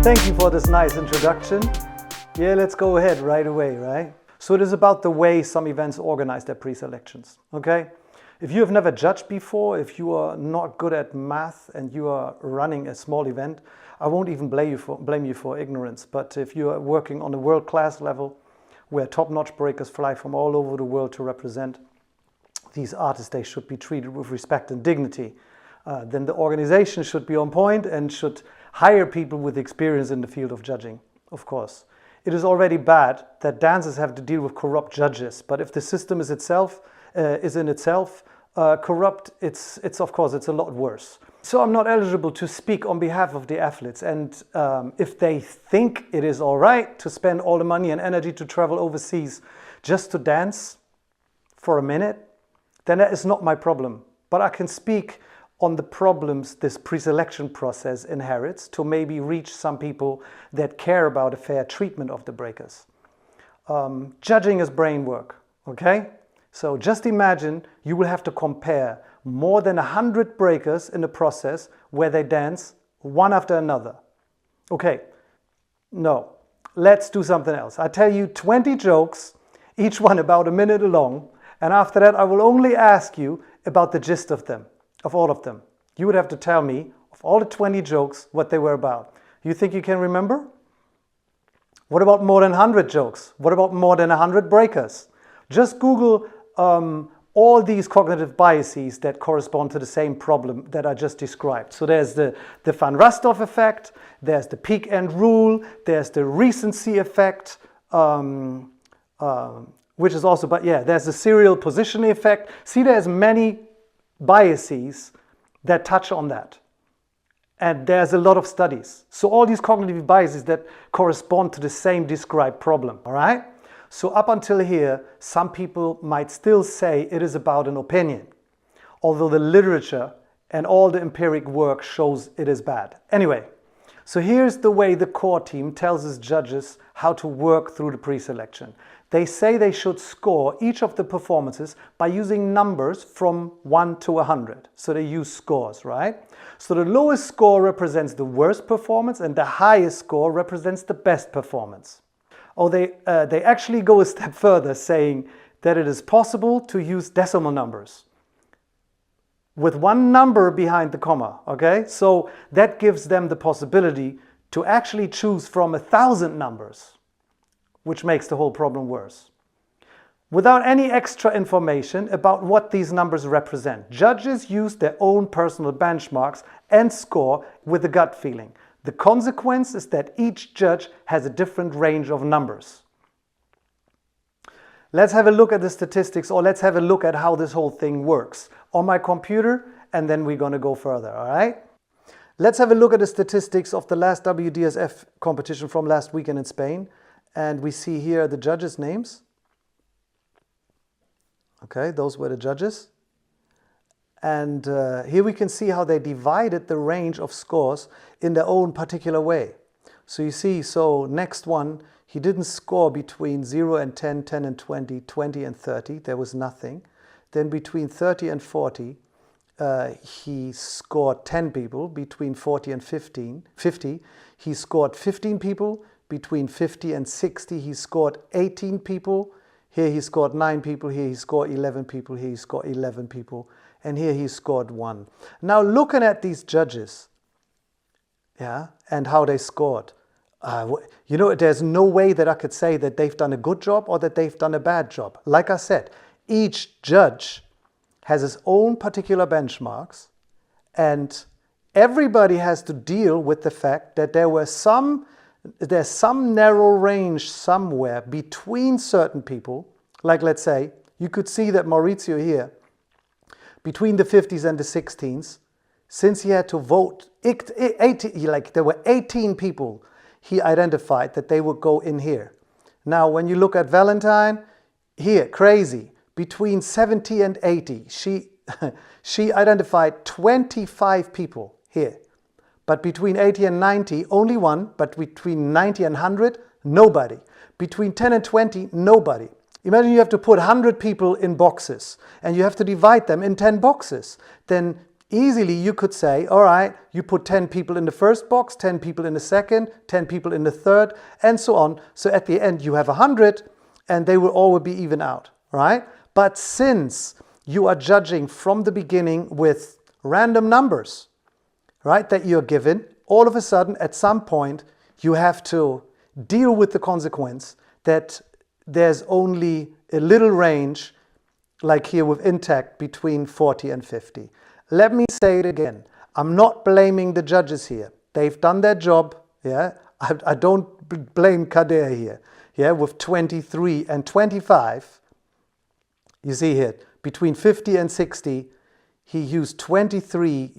Thank you for this nice introduction. Yeah, let's go ahead right away, right? So it is about the way some events organize their preselections, okay? If you have never judged before, if you are not good at math and you are running a small event, I won't even blame you for ignorance. But if you are working on a world-class level where top-notch breakers fly from all over the world to represent these artists, they should be treated with respect and dignity. Then the organization should be on point and should hire people with experience in the field of judging, of course. It is already bad that dancers have to deal with corrupt judges, but if the system is in itself corrupt, it's of course a lot worse. So I'm not eligible to speak on behalf of the athletes, and if they think it is all right to spend all the money and energy to travel overseas just to dance for a minute, then that is not my problem. But I can speak on the problems this preselection process inherits to maybe reach some people that care about a fair treatment of the breakers. Judging is brain work, okay? So just imagine you will have to compare more than 100 breakers in a process where they dance one after another. Okay, no, let's do something else. I tell you 20 jokes, each one about a minute long, and after that I will only ask you about the gist of them. Of all of them. You would have to tell me, of all the 20 jokes, what they were about. You think you can remember? What about more than 100 jokes? What about more than 100 breakers? Just Google all these cognitive biases that correspond to the same problem that I just described. So there's the Van Rastov effect, there's the peak end rule, there's the recency effect, which is also, but yeah, there's the serial positioning effect. See, there's many biases that touch on that. And there's a lot of studies. So all these cognitive biases that correspond to the same described problem, all right? So up until here, some people might still say it is about an opinion, although the literature and all the empiric work shows it is bad. Anyway, so here's the way the core team tells its judges how to work through the preselection. They say they should score each of the performances by using numbers from 1 to 100. So they use scores, right? So the lowest score represents the worst performance and the highest score represents the best performance. Oh, they actually go a step further, saying that it is possible to use decimal numbers with one number behind the comma, okay? So that gives them the possibility to actually choose from 1,000 numbers, which makes the whole problem worse. Without any extra information about what these numbers represent, judges use their own personal benchmarks and score with a gut feeling. The consequence is that each judge has a different range of numbers. Let's have a look at the statistics, or let's have a look at how this whole thing works on my computer, and then we're going to go further, all right? Let's have a look at the statistics of the last WDSF competition from last weekend in Spain. And we see here the judges' names. Okay, those were the judges. And here we can see how they divided the range of scores in their own particular way. So you see, so next one, he didn't score between 0 and 10, 10 and 20, 20 and 30. There was nothing. Then between 30 and 40, he scored 10 people. Between 40 and 50, he scored 15 people. Between 50 and 60, he scored 18 people. Here he scored 9 people. Here he scored 11 people. Here he scored 11 people. And here he scored 1. Now looking at these judges, yeah, and how they scored, you know, there's no way that I could say that they've done a good job or that they've done a bad job. Like I said, each judge has his own particular benchmarks, and everybody has to deal with the fact that there's some narrow range somewhere between certain people. Like, let's say, you could see that Maurizio here, between the 50s and the 16s, since he had to vote, there were 18 people he identified that they would go in here. Now, when you look at Valentine, here, crazy, between 70 and 80, she identified 25 people here. But between 80 and 90, only one. But between 90 and 100, nobody. Between 10 and 20, nobody. Imagine you have to put 100 people in boxes and you have to divide them in 10 boxes. Then easily you could say, all right, you put 10 people in the first box, 10 people in the second, 10 people in the third, and so on. So at the end you have 100 and they will all be even out, right? But since you are judging from the beginning with random numbers, right, that you're given, all of a sudden at some point you have to deal with the consequence that there's only a little range, like here with intact, between 40 and 50. Let me say it again. I'm not blaming the judges here. They've done their job. Yeah, I don't blame Kader here. Yeah, with 23 and 25, you see here, between 50 and 60, he used 23,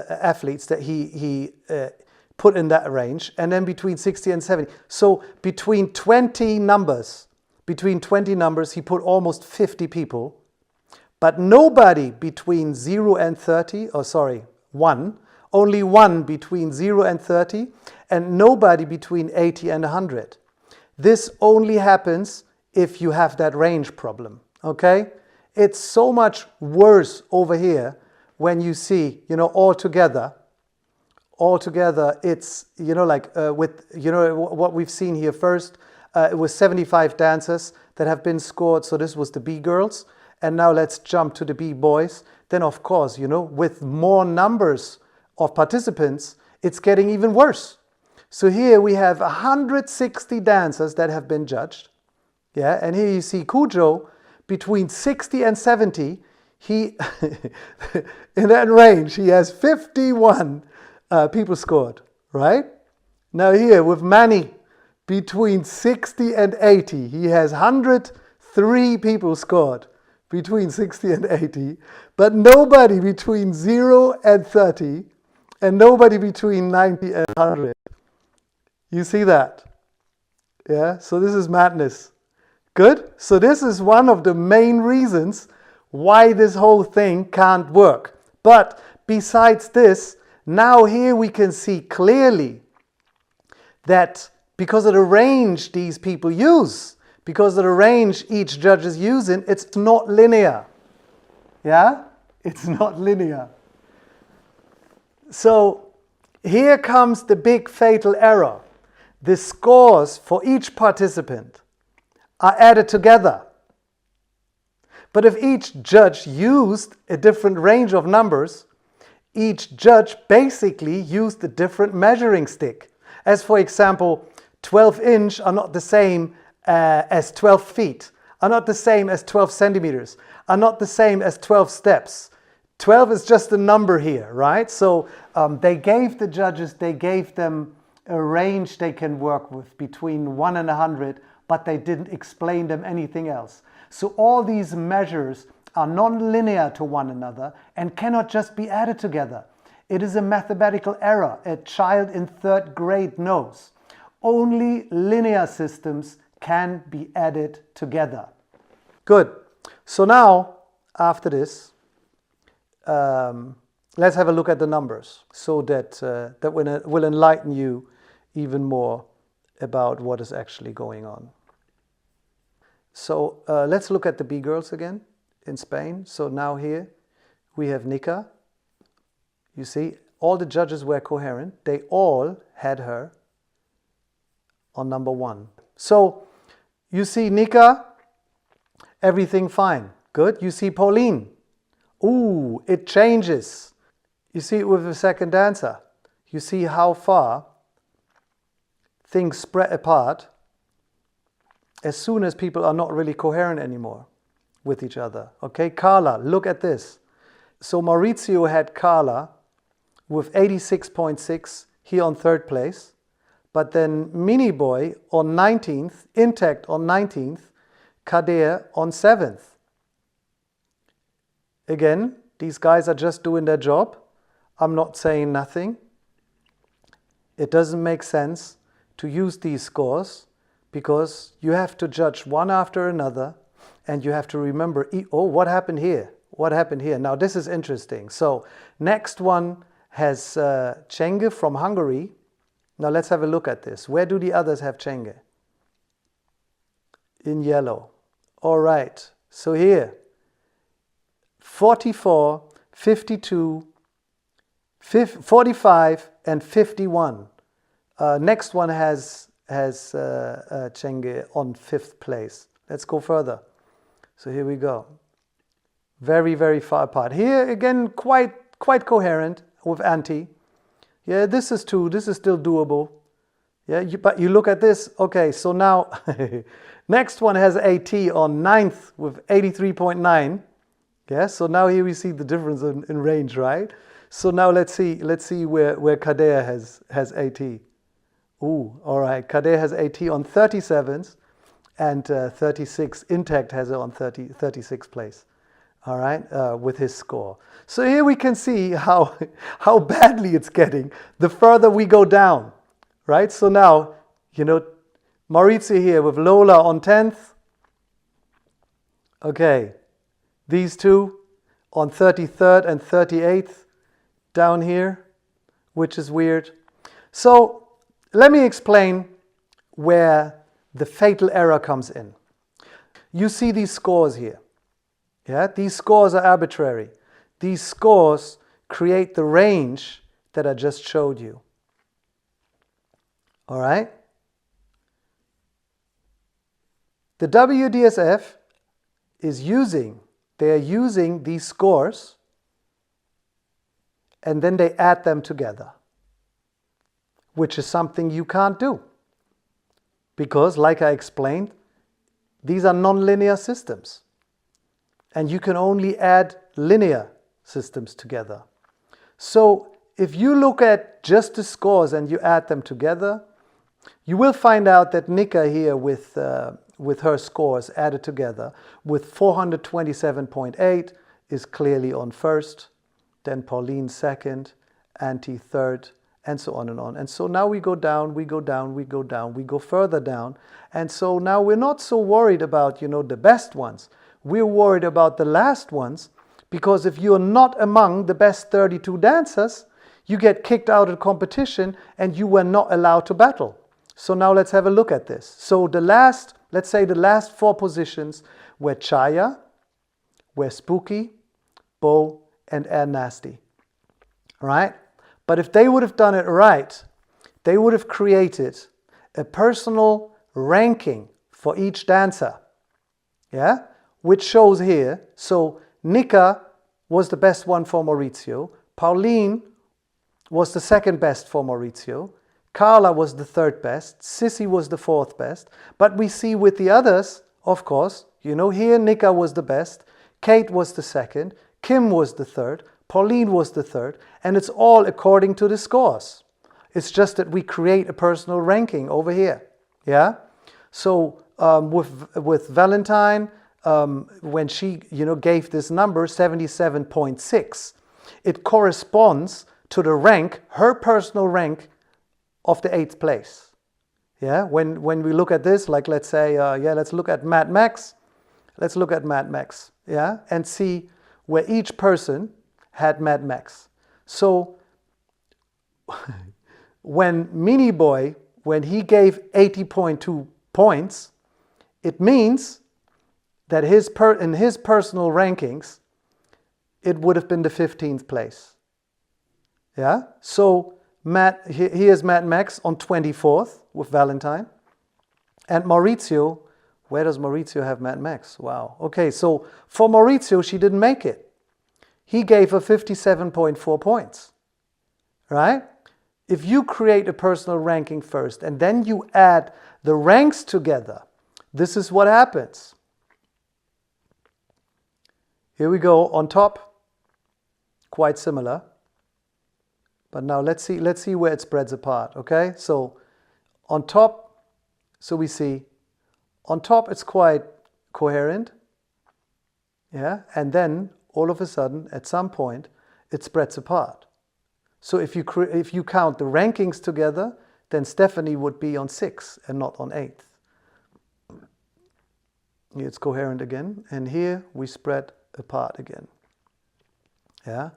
athletes that he put in that range, and then between 60 and 70. So between 20 numbers, he put almost 50 people, but nobody between 0 and 30, only one between 0 and 30, and nobody between 80 and 100. This only happens if you have that range problem, okay? It's so much worse over here when you see, all together, it's, what we've seen here first, it was 75 dancers that have been scored. So this was the B girls. And now let's jump to the B boys. Then of course, with more numbers of participants, it's getting even worse. So here we have 160 dancers that have been judged. Yeah, and here you see Cujo between 60 and 70. He, in that range, he has 51 people scored, right? Now here with Manny, between 60 and 80, he has 103 people scored between 60 and 80, but nobody between 0 and 30, and nobody between 90 and 100. You see that? Yeah, so this is madness. Good? So this is one of the main reasons why this whole thing can't work. But besides this, now here we can see clearly that because of the range these people use, because of the range each judge is using, it's not linear. Yeah? It's not linear. So here comes the big fatal error. The scores for each participant are added together. But if each judge used a different range of numbers, each judge basically used a different measuring stick. As for example, 12-inch are not the same as 12 feet, are not the same as 12 centimeters, are not the same as 12 steps. 12 is just a number here, right? So they gave the judges, they gave them a range they can work with between 1 and 100, but they didn't explain them anything else. So all these measures are non-linear to one another and cannot just be added together. It is a mathematical error. A child in 3rd grade knows. Only linear systems can be added together. Good. So now, after this, let's have a look at the numbers so that will enlighten you even more about what is actually going on. So let's look at the B girls again in Spain. So now here we have Nika. You see, all the judges were coherent. They all had her on number 1. So you see Nika, everything fine. Good. You see Pauline. Ooh, it changes. You see it with the second dancer. You see how far things spread apart as soon as people are not really coherent anymore with each other. Okay, Carla, look at this. So Maurizio had Carla with 86.6 here on 3rd place, but then Mini Boy on 19th, Intact on 19th, Kader on 7th. Again, these guys are just doing their job. I'm not saying nothing. It doesn't make sense to use these scores because you have to judge one after another and you have to remember, oh, what happened here? What happened here? Now this is interesting. So next one has Cenge from Hungary. Now let's have a look at this. Where do the others have Cenge? In yellow. All right. So here, 44, 52, 45 and 51. Next one has Chenge on 5th place. Let's go further. So here we go. Very, very far apart. Here again, quite coherent with anti. Yeah, this is still doable. Yeah, but you look at this. Okay, so now next one has AT on 9th with 83.9. Yeah, so now here we see the difference in range, right? So now let's see where Kadea has AT. Ooh, all right. Kadea has AT on 37th and 36. Intact has it on 36th place. All right, with his score. So here we can see how badly it's getting the further we go down, right? So now, Maurizio here with Lola on 10th. Okay, these two on 33rd and 38th down here, which is weird. So let me explain where the fatal error comes in. You see these scores here. Yeah, these scores are arbitrary. These scores create the range that I just showed you. All right? The WDSF they are using these scores and then they add them together, which is something you can't do. Because, like I explained, these are nonlinear systems. And you can only add linear systems together. So if you look at just the scores and you add them together, you will find out that Nika here with her scores added together with 427.8 is clearly on first, then Pauline second, Antti third, and so on and on. And so now we go down, we go down, we go down, we go further down. And so now we're not so worried about, the best ones. We're worried about the last ones, because if you're not among the best 32 dancers, you get kicked out of competition and you were not allowed to battle. So now let's have a look at this. So let's say the last 4 positions were Chaya, were Spooky, Bo, and Air Nasty. All right? But if they would have done it right, they would have created a personal ranking for each dancer. Yeah? Which shows here. So Nika was the best one for Maurizio. Pauline was the second best for Maurizio. Carla was the 3rd best. Sissy was the 4th best. But we see with the others, of course, here Nika was the best. Kate was the 2nd. Kim was the 3rd. Pauline was the 3rd. And it's all according to the scores. It's just that we create a personal ranking over here. Yeah? So with Valentine, when she gave this number 77.6, it corresponds to the rank, her personal rank of the 8th place. Yeah, when we look at this, like let's say let's look at Mad Max. Let's look at Mad Max, yeah, and see where each person had Mad Max. So when Mini Boy, when he gave 80.2 points, it means that in his personal rankings, it would have been the 15th place. Yeah? So here's Mad Max on 24th with Valentine. And Maurizio, where does Maurizio have Mad Max? Wow. Okay, so for Maurizio, she didn't make it. He gave her 57.4 points. Right? If you create a personal ranking first and then you add the ranks together, this is what happens. Here we go, on top, quite similar. But now let's see where it spreads apart, okay? So on top, so we see, on top it's quite coherent, yeah? And then all of a sudden, at some point, it spreads apart. So if you count the rankings together, then Stephanie would be on 6th and not on 8th. Here it's coherent again, and here we spread apart again. Yeah?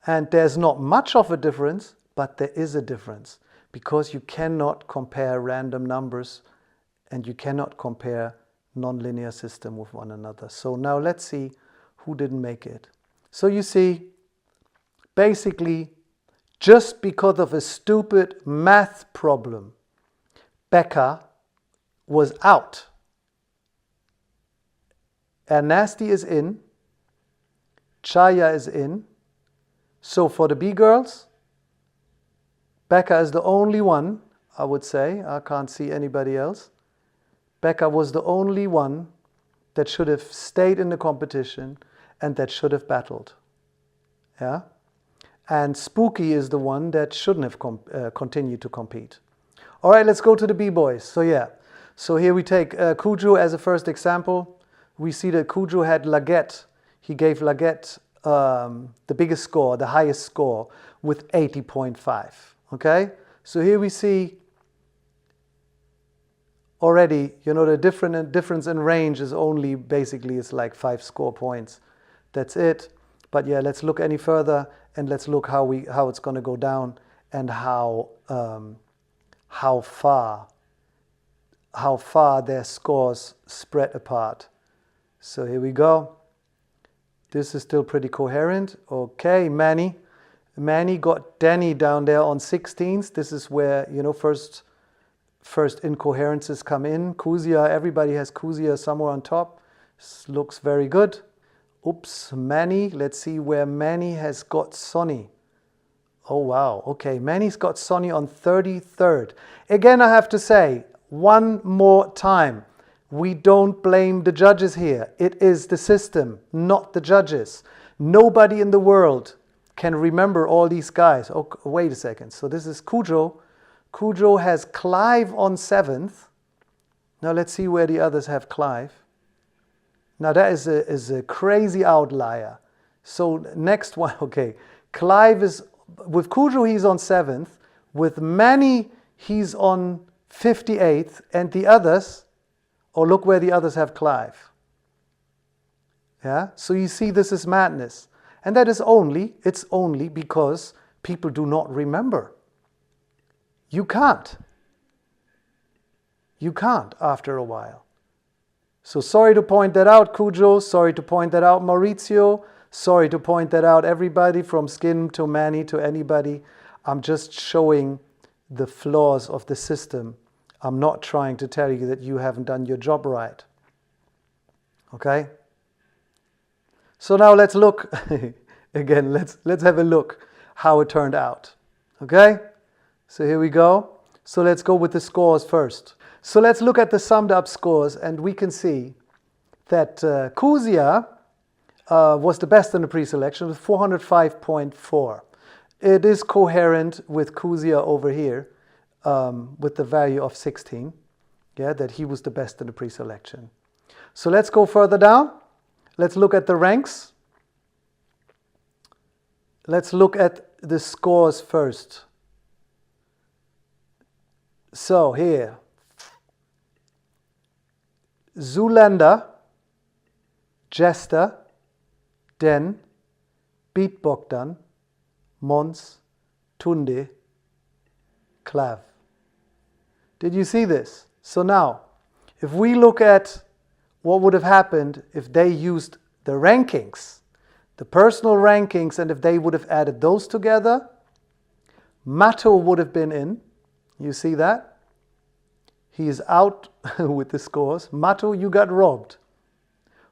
And there's not much of a difference, but there is a difference, because you cannot compare random numbers and you cannot compare nonlinear system with one another. So now let's see who didn't make it. So you see, basically just because of a stupid math problem, Becca was out. Nasty is in. Chaya is in. So for the B girls, Becca is the only one, I would say. I can't see anybody else. Becca was the only one that should have stayed in the competition and that should have battled. Yeah? And Spooky is the one that shouldn't have continued to compete. All right, let's go to the B-boys. So yeah, so here we take Cujo as a first example. We see that Cujo had Laguette. He gave Laguette the biggest score, the highest score, with 80.5. Okay, so here we see already, you know, the difference in range is only basically, it's like 5 score points. That's it. But yeah, let's look any further and let's look how it's going to go down and how far their scores spread apart. So here we go. This is still pretty coherent. Okay, Manny got Danny down there on 16s. This is where, you know, first incoherences come in. Kuzia, everybody has Kuzia somewhere on top. This looks very good. Oops, Manny. Let's see where Manny has got Sonny. Oh, wow. Okay, Manny's got Sonny on 33rd. Again, I have to say, one more time, we don't blame the judges here. It is the system, not the judges. Nobody in the world can remember all these guys. Oh, wait a second. So this is Cujo. Cujo has Clive on 7th. Now let's see where the others have Clive. Now that is a crazy outlier. So next one, okay. Clive is, with Cujo he's on 7th. With Manny he's on 58th. And the others, oh look where the others have Clive. Yeah, so you see this is madness. And that is it's only because people do not remember. You can't. You can't after a while. So sorry to point that out, Cujo. Sorry to point that out, Maurizio. Sorry to point that out, everybody, from Skin to Manny to anybody. I'm just showing the flaws of the system. I'm not trying to tell you that you haven't done your job right. Okay? So now let's look, again, let's have a look how it turned out. Okay? So here we go. So let's go with the scores first. So let's look at the summed up scores, and we can see that Kuzia was the best in the pre-selection with 405.4. It is coherent with Kuzia over here with the value of 16, yeah, that he was the best in the pre-selection. So let's go further down. Let's look at the ranks. Let's look at the scores first. So here, Zoolander, Jester, Den, Beat Bogdan, Mons, Tunde, Clav. Did you see this? So now, if we look at what would have happened if they used the rankings, the personal rankings, and if they would have added those together, Matto would have been in. You see that? He is out with the scores. Matto, you got robbed.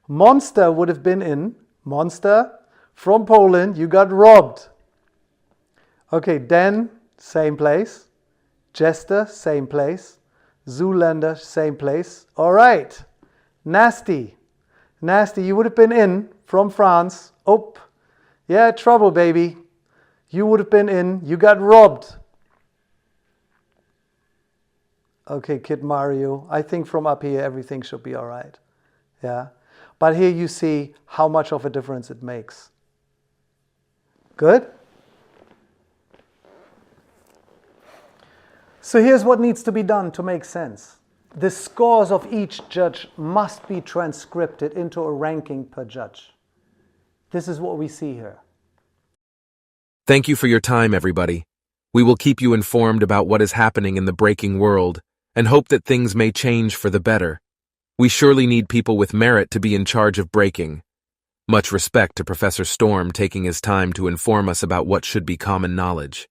Monster would have been in. Monster, from Poland, you got robbed. Okay, Dan, same place. Jester, same place. Zoolander, same place. All right. Nasty. Nasty, you would have been in from France. Oh, yeah, trouble, baby. You would have been in. You got robbed. Okay, Kid Mario, I think from up here everything should be all right. Yeah, but here you see how much of a difference it makes. Good? So here's what needs to be done to make sense. The scores of each judge must be transcribed into a ranking per judge. This is what we see here. Thank you for your time, everybody. We will keep you informed about what is happening in the breaking world and hope that things may change for the better. We surely need people with merit to be in charge of breaking. Much respect to Professor Storm taking his time to inform us about what should be common knowledge.